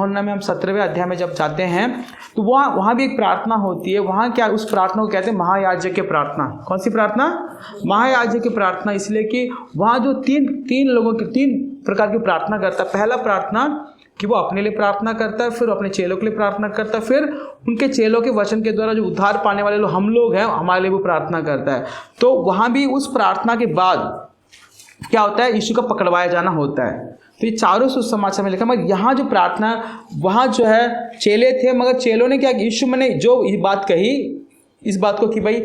यूहन्ना में हम 17वें अध्याय में जब जाते हैं तो वहाँ भी एक प्रार्थना होती है। वहाँ क्या, उस प्रार्थना को कहते हैं महायाजक की प्रार्थना। कौन सी प्रार्थना? महायाजक की प्रार्थना। इसलिए कि वहाँ जो तीन लोगों की 3 प्रकार की प्रार्थना करता है। पहला प्रार्थना कि वो अपने लिए प्रार्थना करता है, फिर अपने चेलों के लिए प्रार्थना करता है, फिर उनके चेलों के वचन के द्वारा जो उद्धार पाने वाले लोग हम लोग हैं हमारे लिए वो प्रार्थना करता है। तो वहाँ भी उस प्रार्थना के बाद क्या होता है, यीशु का पकड़वाया जाना होता है। तो ये चारों सुसमाचार में लिखा। मगर यहाँ जो प्रार्थना, वहाँ जो है चेले थे, मगर चेलों ने क्या, यीशु ने जो ये बात कही, इस बात को कि भाई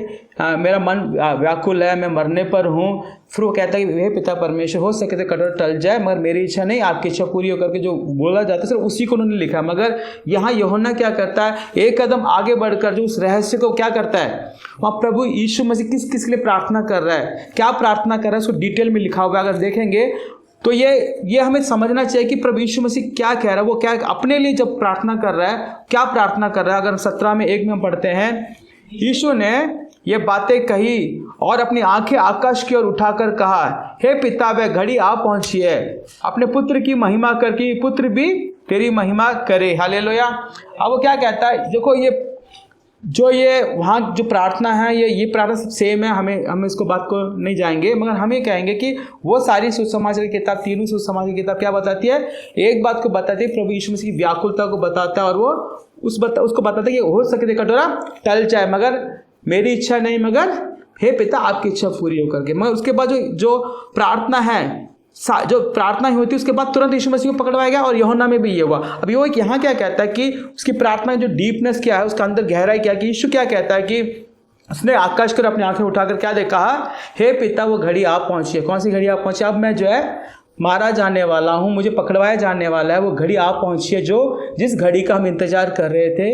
मेरा मन व्याकुल है, मैं मरने पर हूँ। फिर वो कहता है कि हे पिता परमेश्वर, हो सके तो कटोरा टल जाए मगर मेरी इच्छा नहीं, आपकी इच्छा पूरी होकर के जो बोला जाता है सिर्फ उसी को उन्होंने लिखा। मगर यहाँ यूहन्ना क्या करता है, एक कदम आगे बढ़कर जो उस रहस्य को क्या करता है, वहाँ प्रभु यीशु मसीह किस के लिए प्रार्थना कर रहा है, क्या प्रार्थना कर रहा है, उसको डिटेल में लिखा हुआ है। अगर देखेंगे तो ये हमें समझना चाहिए कि प्रभु यीशु मसीह क्या कह रहा है। वो क्या अपने लिए जब प्रार्थना कर रहा है, क्या प्रार्थना कर रहा है। अगर 17:1 में हम पढ़ते हैं, यीशु ने ये बातें कही और अपनी आंखें आकाश की ओर उठाकर कहा, हे पिता, वह घड़ी आ पहुंची है, अपने पुत्र की महिमा कर कि पुत्र भी तेरी महिमा करे। हालेलुया। अब वो क्या कहता है, देखो ये वहाँ जो प्रार्थना है, ये प्रार्थना सेम है। हम इसको बात को नहीं जाएंगे, मगर हम ये कहेंगे कि वो सारी सुसमाचार की किताब, तीनों सुसमाचार की किताब क्या बताती है, एक बात को बताती है, प्रभु यीशु मसीह की व्याकुलता को बताता है। और वो उसको बताता है कि हो सके कटोरा टल जाए मगर मेरी इच्छा नहीं, मगर हे पिता आपकी इच्छा पूरी होकर के। मगर उसके बाद जो प्रार्थना है, जो प्रार्थना ही होती है, उसके बाद तुरंत यीशु मसीह को पकड़वाया गया। और यूहन्ना में भी ये हुआ। अब ये यहाँ क्या कहता है कि उसकी प्रार्थना जो डीपनेस क्या है, उसका अंदर गहराई क्या है, कि यीशु क्या कहता है कि उसने आकाश कर अपनी आंखें उठाकर क्या देखा, हे पिता, वो घड़ी आप पहुंची है। कौन सी घड़ी आप पहुंची? अब मैं जो है मारा जाने वाला हूँ, मुझे पकड़वाया जाने वाला है। वो घड़ी आप पहुंची है जिस घड़ी का हम इंतजार कर रहे थे,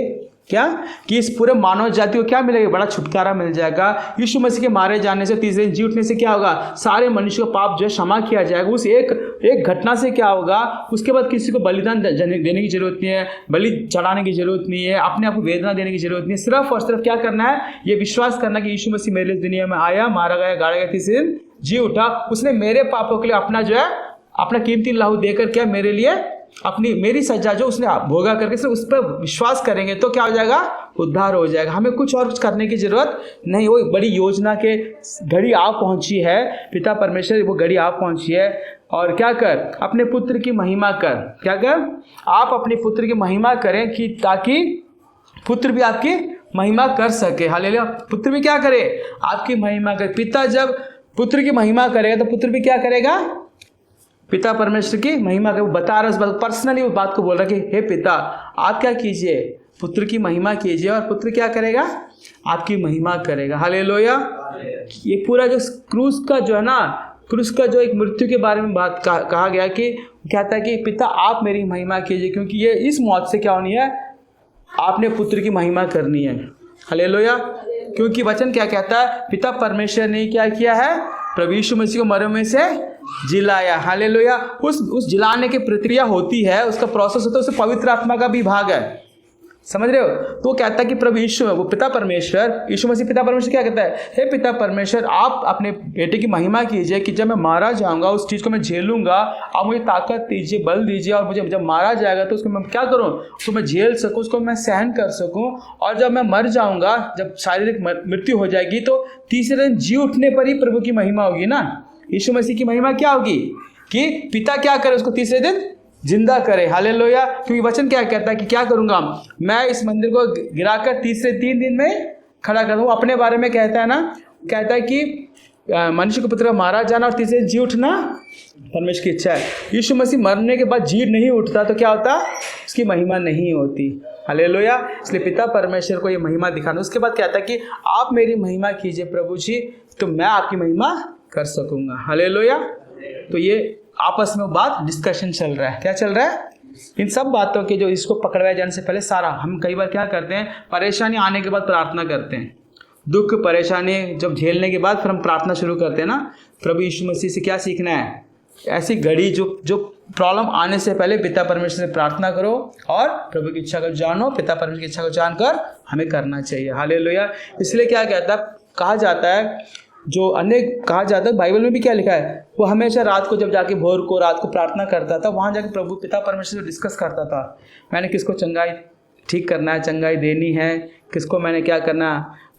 क्या कि इस पूरे मानव जाति को क्या मिलेगा, बड़ा छुटकारा मिल जाएगा। यीशु मसीह के मारे जाने से, तीसरे दिन जी उठने से क्या होगा, सारे मनुष्य का पाप जो है क्षमा किया जाएगा। उस एक घटना से क्या होगा, उसके बाद किसी को बलिदान देने की जरूरत नहीं है, बलि चढ़ाने की जरूरत नहीं है, अपने आप को वेदना देने की जरूरत नहीं है। सिर्फ और सिर्फ क्या करना है, ये विश्वास करना कि यीशु मसीह मेरे लिए दुनिया में आया, मारा गया, गाड़ा गया, तीसरे दिन जी उठा। उसने मेरे पापों के लिए अपना जो है अपना कीमती लहू देकर क्या मेरे लिए मेरी सजा जो उसने भोगा करके सिर्फ उस पर विश्वास करेंगे तो क्या हो जाएगा, उद्धार हो जाएगा। हमें कुछ और कुछ करने की जरूरत नहीं। वो बड़ी योजना के घड़ी आ पहुंची है, पिता परमेश्वर वो घड़ी आ पहुंची है। और क्या कर, अपने पुत्र की महिमा कर। क्या कर, आप अपने पुत्र की महिमा करें कि ताकि पुत्र भी आपकी महिमा कर सके। हालेलुया। पुत्र भी क्या करे, आपकी महिमा करे। पिता जब पुत्र की महिमा करेगा तो पुत्र भी क्या करेगा, पिता परमेश्वर की महिमा कर। बता रहा है, पर्सनली वो बात को बोल रहा कि हे पिता, आप क्या कीजिए, पुत्र की महिमा कीजिए, और पुत्र क्या करेगा, आपकी महिमा करेगा। हालेलुया। ये पूरा जो क्रूस का जो है ना, क्रूस का जो एक मृत्यु के बारे में बात कहा गया कि कहता है कि पिता आप मेरी महिमा कीजिए, क्योंकि ये इस मौत से क्या होनी है, आपने पुत्र की महिमा करनी है। हालेलुया। क्योंकि वचन क्या कहता है, पिता परमेश्वर ने क्या किया है, प्रभु यीशु मसीह को मरों में से जिलाया। हालेलुया। उस जिलाने की प्रक्रिया होती है, उसका प्रोसेस होता है, उससे पवित्र आत्मा का भी भाग है। समझ रहे हो। तो कहता है कि प्रभु यीशु, वो पिता परमेश्वर, यीशु मसीह पिता परमेश्वर क्या कहता है, हे पिता परमेश्वर आप अपने बेटे की महिमा कीजिए कि जब मैं मारा जाऊंगा उस चीज़ को मैं झेलूंगा, आप मुझे ताकत दीजिए, बल दीजिए, और मुझे जब मारा जाएगा तो उसको मैं क्या करूँ, उसको मैं झेल सकूँ, उसको मैं सहन कर सकूँ। और जब मैं मर जाऊँगा, जब शारीरिक मृत्यु हो जाएगी, तो तीसरे दिन जी उठने पर ही प्रभु की महिमा होगी ना। यीशु मसीह की महिमा क्या होगी कि पिता क्या करे, उसको तीसरे दिन जिंदा करे। हालेलुया। क्योंकि वचन क्या कहता है कि क्या करूंगा, मैं इस मंदिर को गिराकर तीसरे 3 दिन में खड़ा कर दूंगा। अपने बारे में कहता है ना, कहता है कि मनुष्य को पुत्र मारा जाना और तीसरे जी उठना परमेश्वर की इच्छा है। यीशु मसीह मरने के बाद जी नहीं उठता तो क्या होता, उसकी महिमा नहीं होती। हालेलुया। इसलिए पिता परमेश्वर को ये महिमा दिखाना। उसके बाद कहता है कि आप मेरी महिमा कीजिए प्रभु जी, तो मैं आपकी महिमा कर सकूंगा। हालेलुया। तो ये आपस में बात डिस्कशन चल रहा है। क्या चल रहा है, इन सब बातों के जो इसको पकड़वाए जाने से पहले सारा, हम कई बार क्या करते हैं, परेशानी आने के बाद प्रार्थना करते हैं, दुख परेशानी जब झेलने के बाद फिर हम प्रार्थना शुरू करते हैं ना। प्रभु यीशु मसीह से क्या सीखना है, ऐसी घड़ी जो प्रॉब्लम आने से पहले पिता परमेश्वर से प्रार्थना करो और प्रभु की इच्छा को जानो, पिता परमेश्वर की इच्छा को जानकर हमें करना चाहिए। हालेलुया। इसलिए क्या कहता है, कहा जाता है जो अनेक कहा जाता है, बाइबल में भी क्या लिखा है, वो हमेशा रात को जब जाके भोर को रात को प्रार्थना करता था, वहाँ जाके प्रभु पिता परमेश्वर से डिस्कस करता था, मैंने किसको चंगाई ठीक करना है, चंगाई देनी है, किसको मैंने क्या करना,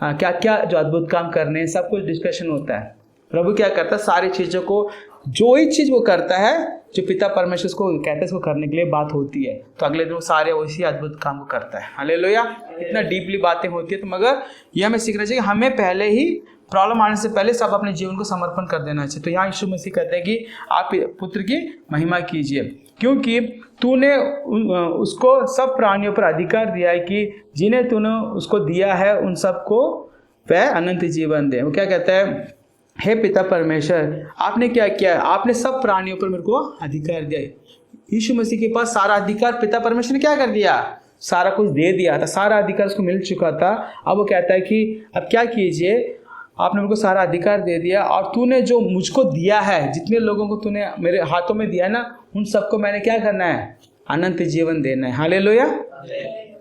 क्या क्या जो अद्भुत काम करने हैं, सब कुछ डिस्कशन होता है। प्रभु क्या करता है, सारी चीज़ों को, जो ही चीज़ वो करता है जो पिता परमेश्वर को कहता है इसको करने के लिए बात होती है, तो अगले दिन वो सारे उसी अद्भुत काम को करता है। हालेलुया। इतना डीपली बातें होती है, तो मगर ये हमें सीखना चाहिए कि हमें पहले ही प्रॉब्लम आने से पहले सब अपने जीवन को समर्पण कर देना चाहिए। तो यहाँ यीशु मसीह कहते हैं कि आप पुत्र की महिमा कीजिए, क्योंकि तूने उसको सब प्राणियों पर अधिकार दिया है कि जिन्हें तूने उसको दिया है उन सबको वह अनंत जीवन दे। वो क्या कहता है, हे पिता परमेश्वर, आपने क्या किया, आपने सब प्राणियों पर मेरे को अधिकार दिया। यीशु मसीह के पास सारा अधिकार पिता परमेश्वर ने क्या कर दिया, सारा कुछ दे दिया था, सारा अधिकार उसको मिल चुका था। अब वो कहता है कि अब क्या कीजिए, आपने मेरे को सारा अधिकार दे दिया, और तूने जो मुझको दिया है, जितने लोगों को तूने मेरे हाथों में दिया है ना, उन सबको मैंने क्या करना है, अनंत जीवन देना है। हालेलुया।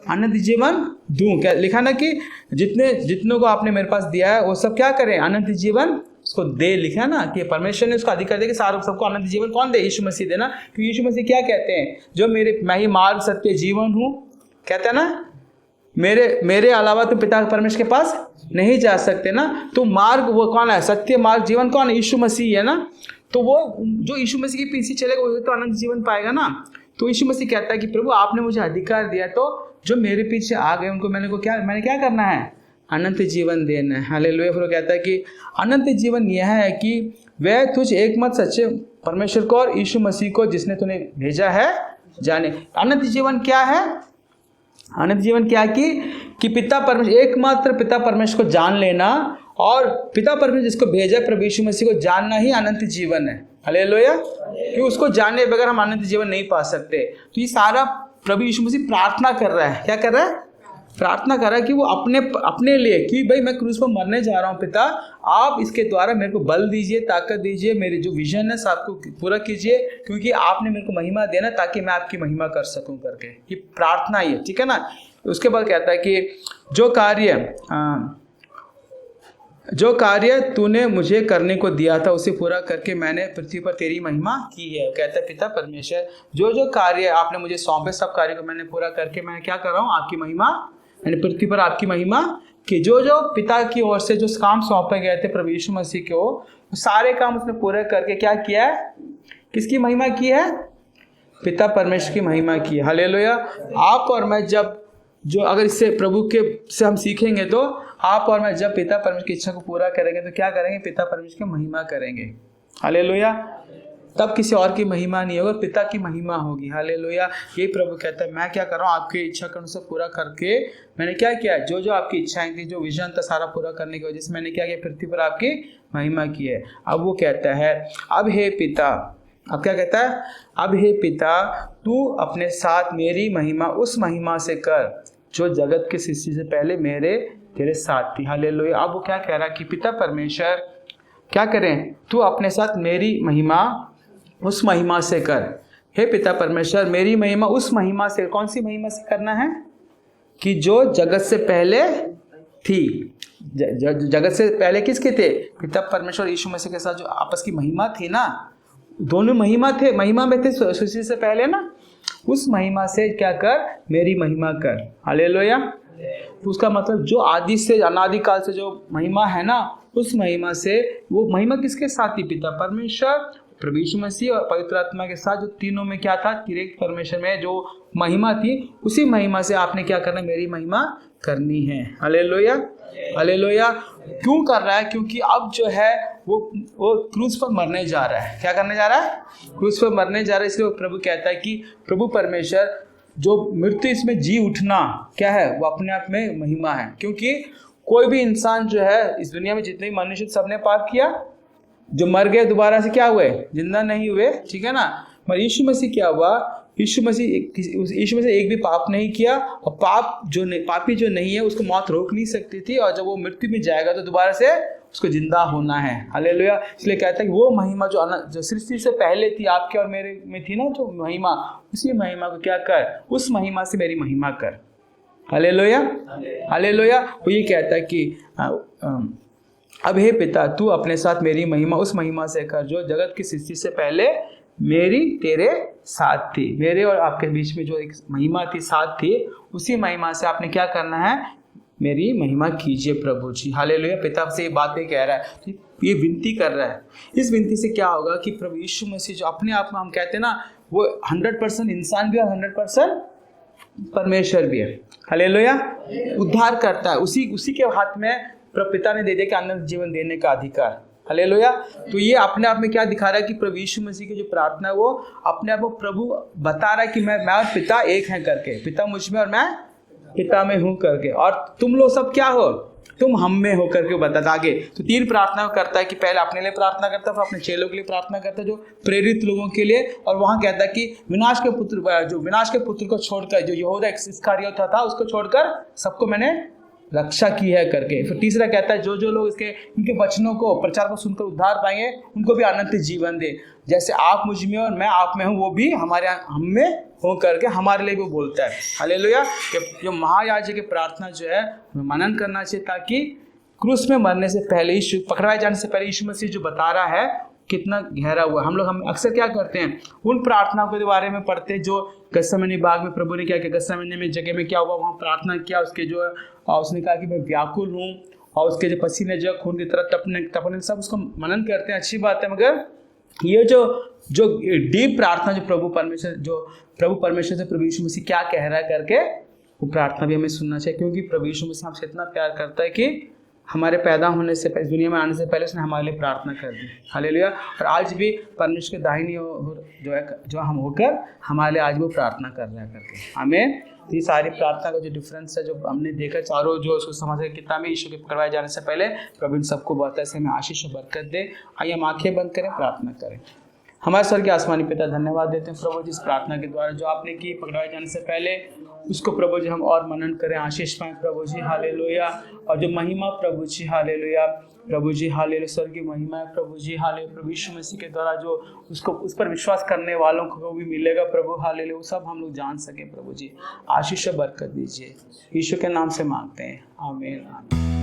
अनंत जीवन दूं, क्या लिखा ना कि जितनों को आपने मेरे पास दिया है वो सब क्या करें, अनंत जीवन उसको दे, लिखा ना कि परमेश्वर ने उसको अधिकार दे कि सारे सबको अनंत जीवन कौन दे, यीशु मसीह देना। क्योंकि यीशु मसीह क्या कहते हैं, जो मैं ही मार्ग सत्य जीवन हूँ, कहते हैं ना, मेरे अलावा तो पिता परमेश्वर के पास नहीं जा सकते ना। तो मार्ग वो कौन है, सत्य मार्ग जीवन कौन है, यीशु मसीह है ना। तो वो जो यीशु मसीह के पीछे चलेगा वो तो अनंत जीवन पाएगा ना। तो यीशु मसीह कहता है कि प्रभु आपने मुझे अधिकार दिया, तो जो मेरे पीछे आ गए उनको मैंने क्या करना है, अनंत जीवन देना है। हालेलुया। फिर वो कहता है कि अनंत जीवन यह है कि वह तुझ एकमात्र सच्चे परमेश्वर को और यीशु मसीह को जिसने तूने भेजा है जाने। अनंत जीवन क्या है, अनंत जीवन क्या है कि पिता परमेश्वर, एकमात्र पिता परमेश्वर को जान लेना, और पिता परमेश्वर जिसको भेजा प्रभु यीशु मसीह को जानना ही अनंत जीवन है। हालेलुया। कि उसको जानने बगैर हम अनंत जीवन नहीं पा सकते। तो ये सारा प्रभु यीशु मसीह प्रार्थना कर रहा है, क्या कर रहा है, प्रार्थना कर रहा है कि वो अपने लिए, कि भाई मैं क्रूस पर मरने जा रहा हूँ, पिता आप इसके द्वारा मेरे को बल दीजिए, ताकत दीजिए, मेरे जो विजन है सबको पूरा कीजिए, क्योंकि आपने मेरे को महिमा देना ताकि मैं आपकी महिमा कर सकूं करके। ये प्रार्थना ही है, ठीक है ना। उसके बाद कहता है कि जो कार्य तूने मुझे करने को दिया था उसे पूरा करके मैंने पृथ्वी पर तेरी महिमा की है। कहता है पिता परमेश्वर, जो कार्य आपने मुझे सौंपे सब कार्य को मैंने पूरा करके मैं क्या कर रहा हूँ, आपकी महिमा, मैंने पृथ्वी पर आपकी महिमा कि जो पिता की ओर से जो काम सौंपे गए थे प्रभु यीशु मसीह को, सारे काम उसने पूरे करके क्या किया है, किसकी महिमा की है, पिता परमेश्वर की महिमा की है। हालेलुया। आप और मैं जो अगर इससे प्रभु के से हम सीखेंगे, तो आप और मैं जब पिता परमेश्वर की इच्छा को पूरा करेंगे तो क्या करेंगे, पिता परमेश्वर की महिमा करेंगे। हालेलुया। तब किसी और की महिमा नहीं होगी, पिता की महिमा होगी। हालेलुया। यही प्रभु कहता है, मैं क्या कर रहा हूँ, आपकी इच्छा के अनुसार पूरा करके मैंने क्या किया, जो आपकी इच्छाएं थी, जो विजन था, सारा पूरा करने की वजह से मैंने क्या किया, पृथ्वी पर आपकी महिमा की है। अब वो कहता है, अब हे पिता, अब क्या कहता है, अब हे पिता, तू अपने साथ मेरी महिमा उस महिमा से कर जो जगत के सृष्टि से पहले तेरे साथ थी। हालेलुया। अब वो क्या कह रहा है कि पिता परमेश्वर क्या करें, तू अपने साथ मेरी महिमा उस महिमा से कर। हे पिता परमेश्वर, मेरी महिमा उस महिमा से, कौन सी महिमा से करना है, कि जो जगत से पहले थी। जगत से पहले किसके थे, पिता परमेश्वर यीशु मसीह के साथ जो आपस की महिमा थी ना, दोनों महिमा में थे सृष्टि से पहले ना, उस महिमा से क्या कर, मेरी महिमा कर। हालेलुया। तो उसका मतलब जो आदि से अनादि काल से जो महिमा है ना, उस महिमा से, वो महिमा किसके साथ थी, पिता परमेश्वर, प्रभु यीशु मसीह और पवित्र आत्मा के साथ, जो तीनों में क्या था, त्रिएक परमेश्वर में जो महिमा थी, उसी महिमा से आपने क्या करना, मेरी महिमा करनी है। हालेलुया। हालेलुया। क्यों कर रहा है, क्योंकि अब जो है वो क्रूस पर मरने जा रहा है। क्या करने जा रहा है, क्रूस पर मरने जा रहा है। इसलिए प्रभु कहता है कि प्रभु परमेश्वर, जो मृत्यु इसमें जी उठना क्या है, वो अपने आप में महिमा है। क्योंकि कोई भी इंसान जो है इस दुनिया में, जितने भी मनुष्य सबने पाप किया, जो मर गए दोबारा से क्या हुए, जिंदा नहीं हुए, ठीक है ना। मगर यीशु मसीह क्या हुआ, यीशु मसीह एक भी पाप नहीं किया, और पापी जो नहीं है उसको मौत रोक नहीं सकती थी, और जब वो मृत्यु में जाएगा तो दोबारा से उसको जिंदा होना है। हालेलुया। इसलिए कहता है कि वो महिमा जो सृष्टि से पहले थी, आपके और मेरे में थी ना जो महिमा, उसी महिमा को क्या कर, उस महिमा से मेरी महिमा कर। हालेलुया। हालेलुया। वो ये कहता है कि अब हे पिता, तू अपने साथ मेरी महिमा उस महिमा से कर जो जगत की सृष्टि से पहले मेरी तेरे साथ थी। मेरे और आपके बीच में जो एक महिमा थी, साथ थी, उसी महिमा से आपने क्या करना है, मेरी महिमा कीजिए प्रभु जी। हालेलुया। पिता से ये बातें कह रहा है, ये विनती कर रहा है। इस विनती से क्या होगा कि प्रभु यीशु मसीह जो अपने आप में, हम कहते हैं ना, वो 100% इंसान भी और 100% परमेश्वर भी है। हालेलुया। उद्धार करता है, उसी के हाथ में प्रभु पिता ने दे दिया कि अनंत जीवन देने का अधिकार। हालेलुया। तो ये अपने आप में क्या दिखा रहा है कि प्रभु यीशु मसीह की जो प्रार्थना है वो अपने आप को प्रभु बता रहा है कि मैं और पिता एक हैं करके, पिता मुझ में और मैं पिता में हूँ करके, और तुम लोग सब क्या हो, तुम हम में हो करके बताता आगे। तो 3 प्रार्थना करता है कि पहले अपने लिए प्रार्थना करता है, फिर अपने चेलों के लिए प्रार्थना करता है जो प्रेरित लोगों के लिए, और वहाँ कहता है कि विनाश के पुत्र को छोड़कर, जो यहूदा इस्करियोत था उसको छोड़कर सबको मैंने रक्षा की है करके। फिर तीसरा कहता है जो लोग इनके वचनों को प्रचार को सुनकर उद्धार पाएंगे उनको भी अनंत जीवन दे, जैसे आप मुझ में और मैं आप में हूँ वो भी हम में हो करके हमारे लिए भी बोलता है। हालेलुया। जो महायाजक की प्रार्थना जो है मनन करना चाहिए, ताकि क्रूस में मरने से पहले, पकड़ाए जाने से पहले यीशु मसीह जो बता रहा है कितना गहरा हुआ। हम अक्सर क्या करते हैं, उन प्रार्थनाओं के बारे में पढ़ते हैं जो गत्सेमनी बाग में प्रभु ने क्या किया, गत्सेमनी में जगह में क्या हुआ, वहाँ प्रार्थना किया, उसके जो उसने कहा कि मैं व्याकुल हूँ, और उसके जो पसीने जो खून की तरह तपने सब उसको मनन करते हैं, अच्छी बात है। मगर ये जो डीप प्रार्थना जो प्रभु परमेश्वर से प्रभु यीशु मसीह क्या कह रहा है करके, वो प्रार्थना भी हमें सुनना चाहिए, क्योंकि प्रभु यीशु मसीह हमसे इतना प्यार करता है कि हमारे पैदा होने से पहले, दुनिया में आने से पहले उसने हमारे लिए प्रार्थना कर दी। हालेलुया। और आज भी परमेश्वर के दाहिनी ओर जो हम होकर हमारे लिए आज वो प्रार्थना कर रहा है करके। आमीन। तो ये सारी प्रार्थना का जो डिफरेंस है जो हमने देखा, चारों जो उसको समझ के किताब में यीशु के पकड़वाए जाने से पहले प्रभु इन सबको बहुत ऐसे में आशीष और बरकत दे। आइए हम आंखें बंद करें, प्रार्थना करें। हमारे स्वर के आसमानी पिता, धन्यवाद देते हैं प्रभु जी इस प्रार्थना के द्वारा जो आपने की पकड़वाए जाने से पहले, उसको प्रभु जी हम और मनन करें, आशीष पाएं प्रभु जी। हालेलुया। और जो महिमा प्रभु जी, हालेलुया प्रभु जी, हालेलुया, स्वर्ग की महिमा है प्रभु जी। हालेलुया। प्रभु यीशु मसीह के द्वारा जो उस पर विश्वास करने वालों को भी मिलेगा प्रभु। हालेलुया। वो सब हम लोग जान सके प्रभु जी। आशीष और बरकत दीजिए, यीशु के नाम से मांगते हैं। आमीन।